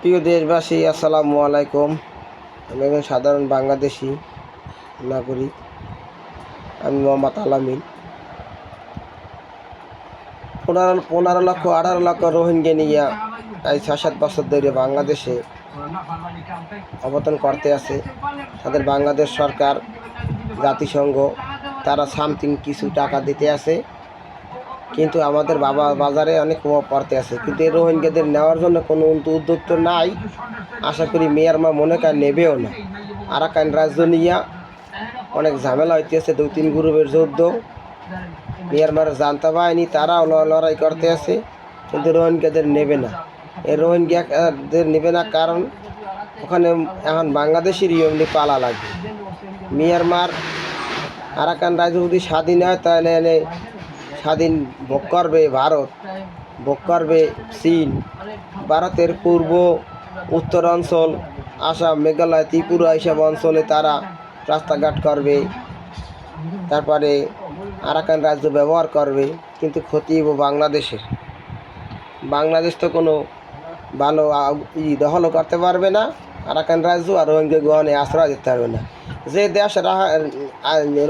প্রিয় দেশবাসী, আসসালামু আলাইকুম। আমি একজন সাধারণ বাংলাদেশি নাগরিক। আমি মোহাম্মদ আলামিন। 15 লক্ষ 18 লক্ষ রোহিঙ্গা নিয়ে এই 6-7 বছর ধরে বাংলাদেশে অবতরণ করতে আছে। তাদের বাংলাদেশ সরকার, জাতিসংঘ তারা সামথিং কিছু টাকা দিতে আছে, কিন্তু আমাদের বাজারে অনেক প্রভাব পড়তে আছে। কিন্তু এই রোহিঙ্গাদের নেওয়ার জন্য কোনো উদ্যোগ তো নাই। আশা করি মিয়ানমার মনে কার নেবেও না। আরাকান রাজ্য নিয়ে অনেক ঝামেলা হইতেছে, 2-3 গ্রুপের যুদ্ধ। মিয়ানমারের জান্তা বাহিনী তারাও লড়াই করতে আছে, কিন্তু রোহিঙ্গাদের নেবে না। এই রোহিঙ্গাদের নেবে না কারণ ওখানে এখন বাংলাদেশের এমনি পালা লাগবে। মিয়ানমার আরাকান রাজ্য যদি স্বাধীন হয় তাহলে এনে স্বাধীন ভোগ করবে ভারত, ভোগ করবে চীন। ভারতের পূর্ব উত্তর অঞ্চল, আসাম, মেঘালয়, ত্রিপুরা এইসব অঞ্চলে তারা রাস্তাঘাট করবে, তারপরে আরাকান রাজ্য ব্যবহার করবে, কিন্তু ক্ষতি বাংলাদেশের। বাংলাদেশ তো কোনো ভালো দখলও করতে পারবে না আরাকান রাজ্য, আর রোহিঙ্গা গ্রহণে আশ্রয় দিতে পারবে না। যে দেশ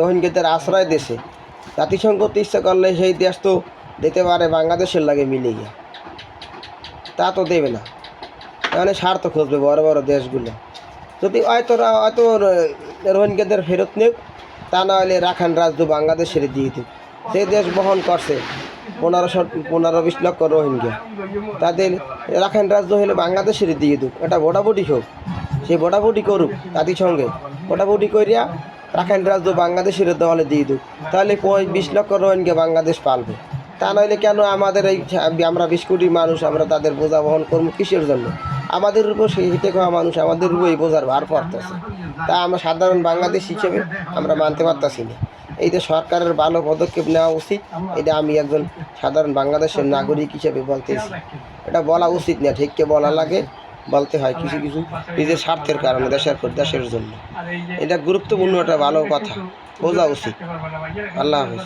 রোহিঙ্গাদের আশ্রয় দেশে জাতিসংঘ তো ইচ্ছা করলে সেই দেশ তো দিতে পারে বাংলাদেশের লাগে মিলে গিয়ে, তা তো দেবে না। মানে স্বার্থ খুঁজবে বড় বড় দেশগুলো। যদি হয়তো রোহিঙ্গাদের ফেরত নেক, তা না হলে রাখাইন রাজ্য বাংলাদেশের দিয়ে দিক। সেই দেশ বহন করছে 15-20 লক্ষ রোহিঙ্গা, তাদের রাখাইন রাজ্য হলে বাংলাদেশের দিয়ে দিক। এটা ভোটাভুটি হোক, সে ভোটাভুটি করুক জাতিসংঘে, ভোটাভুটি করিয়া রাখাইন রাজ্য বাংলাদেশের দলে দিয়ে দিক। তাহলে 20 লক্ষ রোহিঙ্গা বাংলাদেশ পালবে। তা নইলে কেন আমাদের এই আমরা 20 কোটি মানুষ, আমরা তাদের বোঝা বহন করবো কিসের জন্য? আমাদের উপর সেই হেঁটে খাওয়া মানুষ, আমাদের উপর এই বোঝার ভার পড়তেছে। তা আমরা সাধারণ বাংলাদেশ হিসেবে আমরা মানতে পারতেছি না। এইটা সরকারের ভালো পদক্ষেপ নেওয়া উচিত। এটা আমি একজন সাধারণ বাংলাদেশের নাগরিক হিসেবে বলতেছি। এটা বলা উচিত না, ঠিককে বলা লাগে, বলতে হয় কিছু কিছু নিজের স্বার্থের কারণে, দেশের জন্য। এটা গুরুত্বপূর্ণ, একটা ভালো কথা বোঝা উচিত। আল্লাহ হাফেজ।